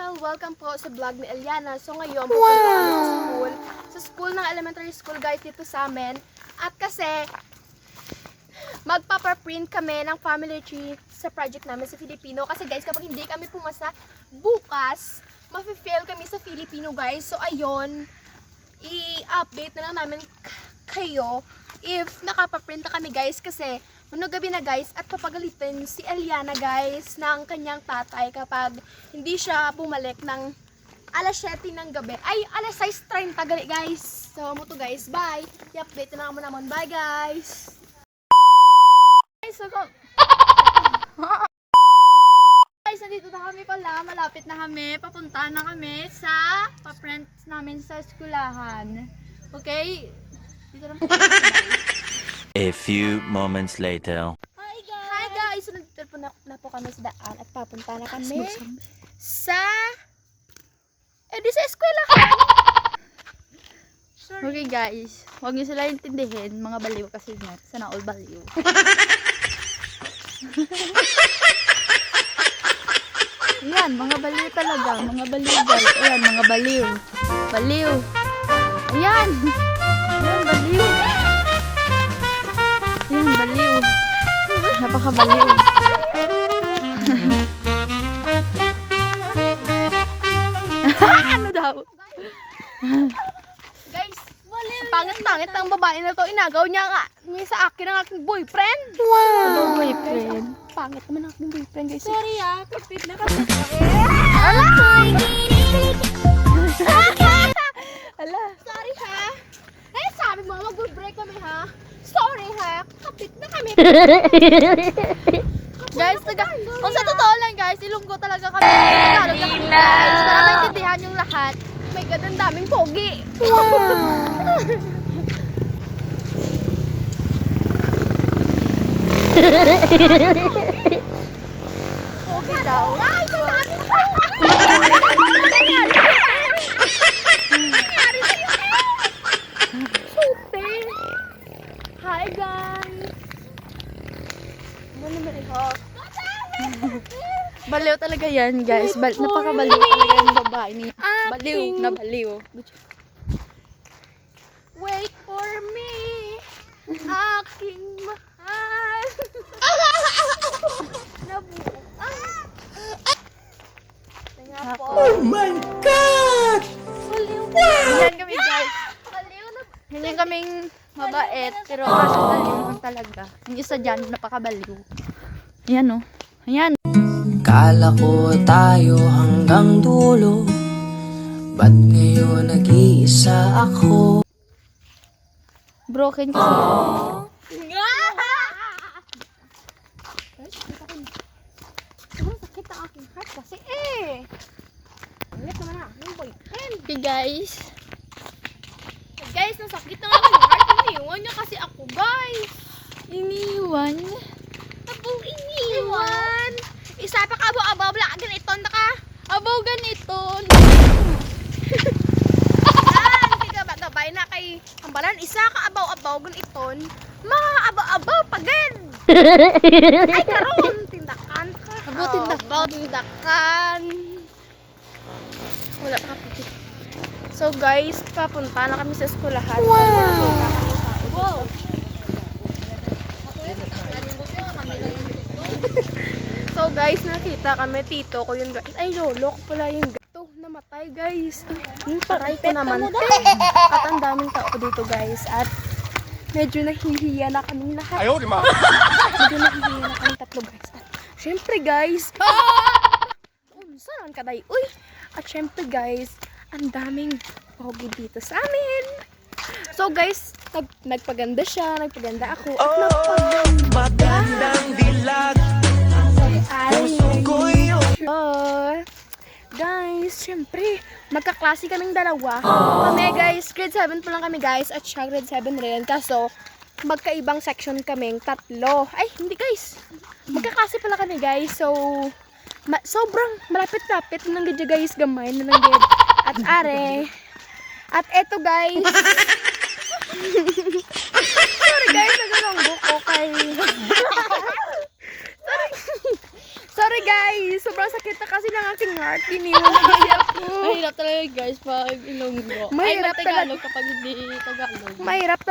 channel! Welcome po sa vlog ni Eliana. So ngayon, pupunta kami sa school ng elementary school guys dito sa amin. At kasi, magpapaprint kami ng family tree sa project namin sa Filipino. Kasi guys, kapag hindi kami pumasa bukas, mafe-fail kami sa Filipino guys. So ayun, i-update na lang namin kayo if nakapaprint na kami guys. Kasi gabi na guys at papagalitin si Eliana guys ng kanyang tatay kapag hindi siya bumalik ng alas 7 ng gabi. Ay, alas 6:30 gali guys. So, muto guys, bye. I-update na lang naman. Bye guys. Guys, so, guys, nandito na kami pala. Malapit na kami. Papunta na kami sa paprint namin sa eskulahan. Okay? Dito na. A few moments later. Hi guys! So nandito na po kami sa daan at papunta na kami sa di sa eskwela. Okay guys, huwag niyo sila intindihin, mga baliw kasi nga, sana all baliw. Ayan, mga baliw talaga, mga baliw guys. Ayan, mga baliw. Baliw. Ayan. Ayan, baliw. Ayan, baliw. Napakabaliw. Ano daw? Guys, pangit-pangit ang babae na to. Inagaw niya sa akin ang aking boyfriend. Wow! Boyfriend. Pangit naman ang aking boyfriend guys. Sorry kapit na kapit. Ala. Sorry ha. Eh, sabi mo mag-break kami ha. Sorry ha. Kapit na kami. Guys, kung sa totoo lang guys, ilunggo talaga kami. Tagalog lang kami guys. Para maintindihan yung lahat. May ganun daming pogi. Pogi daw. Hi guys. Ano naman iho? Baliw talaga yan guys. Napakabaliw talaga yung babae ni. Baliw na baliw. Wait for me. Aking mahal. Nabuang. Nga po. Oh my God! Yan kami guys. Baliw na. Hindi kaming mabait. Pero kaso baliw lang talaga. Yung isa dyan, napakabaliw. Ayan o. Ayan. Kala ko tayo hanggang dulo, ba't ngayon nag-iisa ako? Broken kasi. Sakit ang aking heart kasi ulit naman na yung boyfriend. Okay guys. Guys, nasakit ang aking heart. Iniwan niya kasi ako guys. Iniwan. Tapos iniwan. Isa pa ka abaw wala ganito na ka. Abaw ganito. Tiga ba gabay na kay ambalan isa ka abaw guniton. Mga abaw pagin. Ay karon tindakan ka. Abaw tindakan. Wala pa kapit. So guys, papunta na kami sa eskwelahan. Wow. So guys, nakita kami tito ko yun guys. Ay lolo ko pala yung gato. Namatay guys. Yung paray ko naman. At ang daming tao dito guys. At medyo nahihiya na kaming lahat. Ayaw, di ma! Medyo nahihiya na kaming tatlo guys. At syempre guys. Saan ka day? Uy! At syempre guys, ang daming pogi dito sa amin. So guys, nagpaganda siya, nagpaganda ako. At Magandang dilag! Guys, syempre, magkaklase kaming dalawa. Kami guys, grade 7 po lang kami guys, at siya grade 7 rin. Kaso, magkaibang section kaming tatlo. Ay, hindi guys. Magkaklase pala kami guys. So, sobrang malapit-lapit na lang gadya guys, gamay na lang gadya. At are. At eto guys. Sorry guys, nagalanggo ko kay... So Sorry guys, sobrang sakit na kasi ng aking heart. Iniwan ako. Mahirap talaga guys pag Ilonggo. Mahirap Ay, Tagalog kapag hindi Tagalog. Mahirap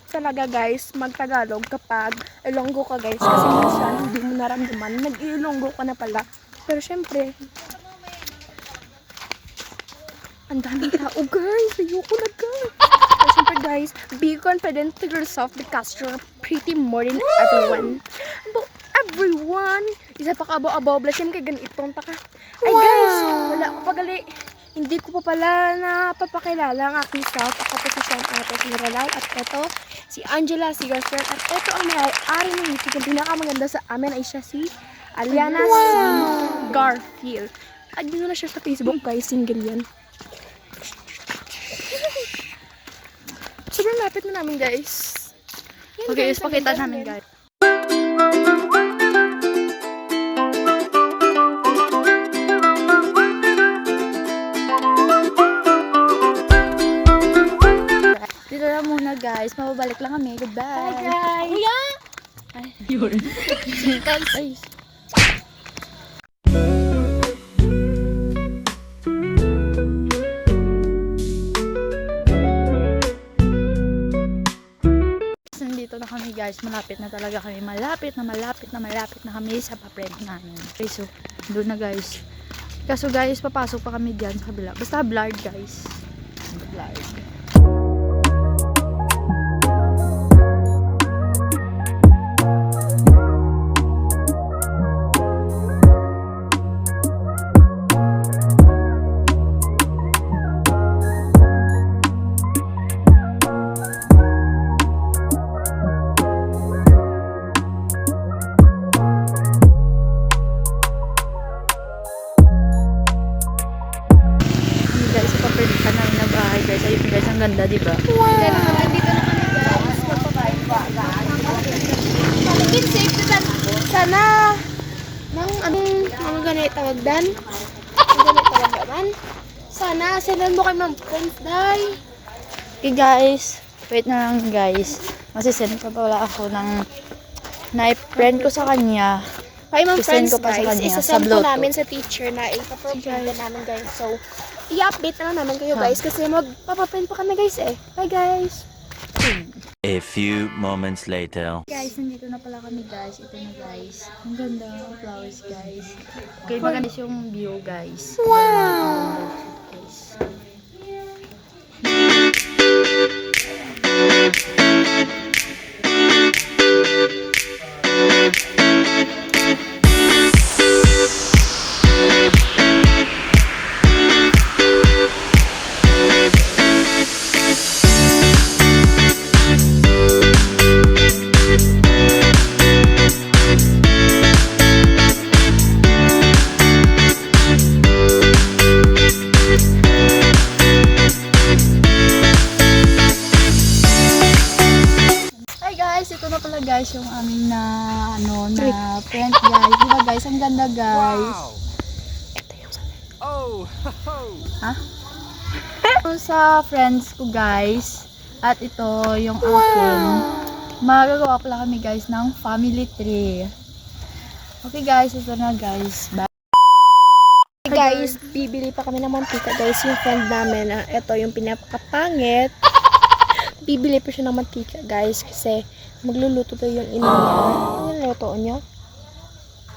talaga guys mag-Tagalog kapag Ilonggo ka guys. Kasi minsan hindi mo naramdaman, nag-Ilonggo ka na pala. Pero syempre, ang daming tao guys, ayoko na guys. Pero syempre guys, be confident to yourself because you're pretty more than everyone. But everyone, isa pa ka abo-abo, bless him kay ganitong taka. Ay guys, wala ko pagali. Hindi ko pa pala napapakilala ang aking self. Ako po si Sean Atos Miralal at ito si Angela, si girlfriend. At ito ang may-ari ng YouTube. Ang pinakamaganda sa amin ay siya si Aliana Garfield. At dito na siya sa Facebook guys, single yan. Sobrang lapit na namin guys. Yan, Okay, guys, pakita ang ganda namin namin. guys. Dito na muna guys. Mababalik lang kami. Goodbye. Bye guys! Kuya! Yun. Ay. Nandito na kami guys, malapit na talaga kami, malapit na kami sa pa-friend namin. Okay, so doon na guys. Kaso guys, papasok pa kami dyan sa kabila. Basta blurred guys. Blurred. Guys, papalitan namin na bahay guys. Ayun guys, ang ganda, di ba? Wow! Nandito na kami guys. Magpapakain safe na sana nang mga ganit tawag dan. Ang ganit tawag dan. Sana silan mo kay Ma'am Friends Day. Okay guys, wait na lang guys. Masisend pa pala ako ng na-friend ko sa kanya. Kay Ma'am Isend Friends ko pa sa guys, kanya, sa isasend ko Bluetooth. namin sa teacher na ipaprogram namin guys. So, i-update na lang namin kayo guys kasi magpapaprint pa kami guys eh. Bye guys! A few moments later. Guys, nandito na pala kami guys. Ito na guys. Ang ganda ng flowers guys. Okay, maganda yung view guys. Wow! Guys. Hi guys, ito na pala guys yung aming na friend guys. Di ba guys, ang ganda guys. Oh, Ha? Sa friends ko guys. At ito yung akin. Magagawa pala kami guys ng family tree. Okay guys, ito na guys. Bye. Guys, bibili pa kami ng mantika guys. Yung friend namin, ito yung pinapakapangit. Bibili pa siya ng mantika guys kasi magluluto daw yung ina niya. Ano yung luto niya?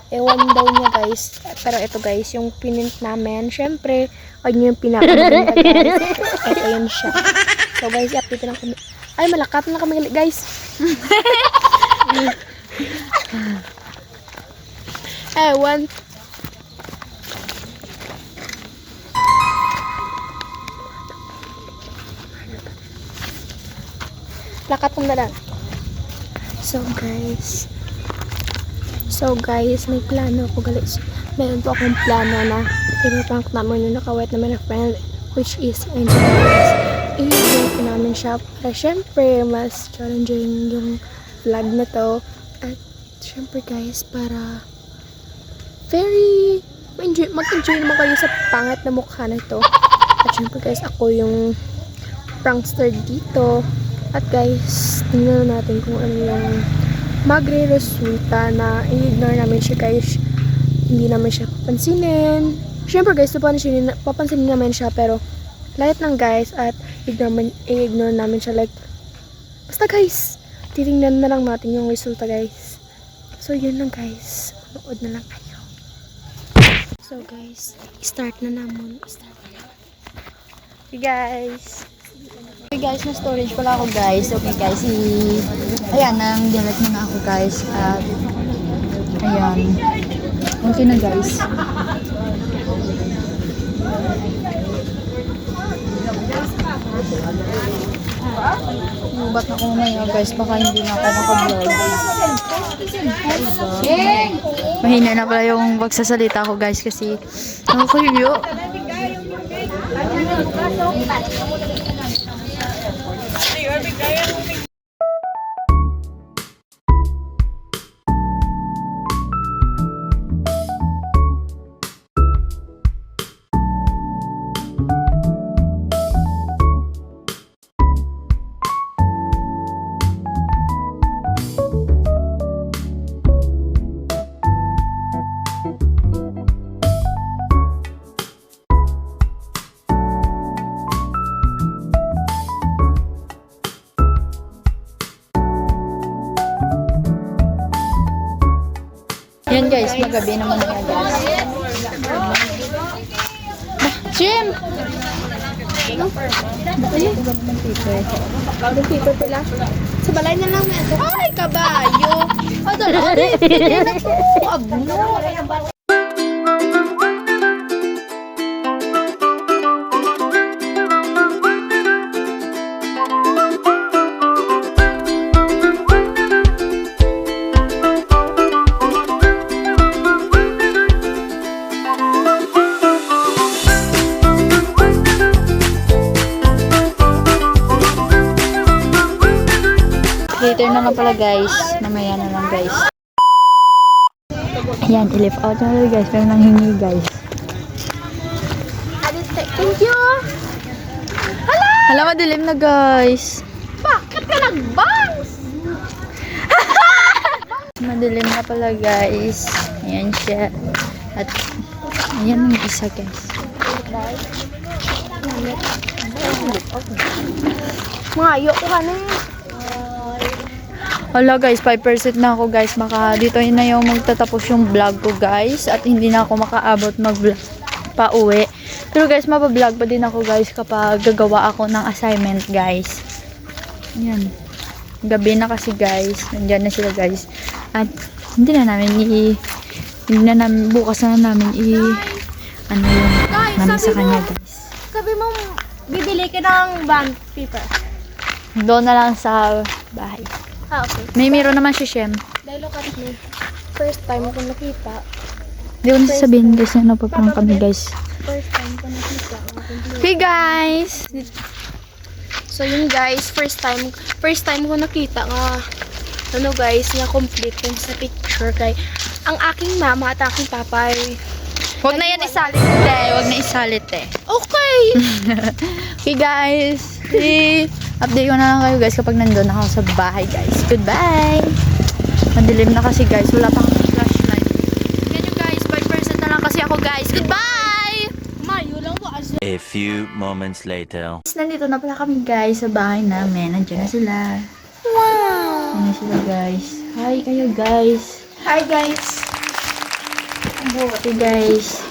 Ewan daw niya guys. Pero ito guys, yung pinint namin. Syempre, ayun yung pinakamaganda guys. Ito yun siya. So guys, i-update na kami. Ay, malakat na kami guys. Ewan. Lakat mo na lang. So guys, may plano ako guys. Meron po akong plano na pinaprank namin yung nakawet naman na friend, which is Angela guys. I-vlog ko namin siya para syempre mas challenging yung vlog na to. At syempre guys, para very mag-enjoy naman kayo sa pangit na mukha na to. At syempre guys, ako yung prankster dito. At guys, tingnan natin kung ano yung magre-resulta na i-ignore namin siya guys. Hindi namin siya papansinin. Siyempre guys, papansinin namin siya pero light lang guys at i-ignore namin siya like basta guys, titingnan na lang natin yung resulta guys. So yun lang guys, manood na lang kayo. So guys, start na naman. Okay guys. Okay guys, na storage pala ako guys. Okay guys, ayan, nang delete na ako guys. At ayan. Okay na guys. Ubat na ako mamaya guys, baka hindi na ako naka-vlog. Mahina na pala yung pagsasalita ko guys kasi okay yun. Yan guys, magabi naman na guys. Jim! Bagong paper pala. Sa balay na lang ito. Ay, kabayo! Adal, hindi na po. Abo. Later na lang pala guys. Mamaya na lang guys. Ayan, i-lift out na lang guys. Pero nanghingi guys. Thank you! Hala, madilim na guys. Bakit ka nag-bangs? Madilim na pala guys. Ayan siya. At ayan ang isa guys. Mga ayoko ka na. Hala guys, 5% na ako guys. Baka dito na yung magtatapos yung vlog ko guys. At hindi na ako makaabot mag-vlog pa uwi. Pero guys, mabablog pa din ako guys kapag gagawa ako ng assignment guys. Yan. Gabi na kasi guys. Nandyan na sila guys. At hindi na namin bukas na namin ano yung namin sa kanya guys. Sabi mo, bibili ka ng bond paper. Doon na lang sa bahay. Ah, okay. May meron naman si Shem. Dahil look at me. First time ko nakita. Hindi ko na sasabihin guys na napaprank kami guys. First time ko nakita. Okay guys! So yun guys, first time ko nakita nga ano guys, nga complete yung sa picture kay ang aking mama at aking papa ay Huwag na yan isalit eh. Huwag na isalit eh. okay. Okay guys. Update ko na lang kayo guys kapag nandun ako sa bahay guys. Goodbye! Madilim na kasi guys. Wala pa akong flashlight. Ganyan guys. 5% na lang kasi ako guys. Goodbye! Mayo lang po as A few moments later. Nandito na pala kami guys sa bahay namin. Nandiyan na sila. Wow! Nandiyan sila guys. Hi kayo guys. Hi guys. Okay guys.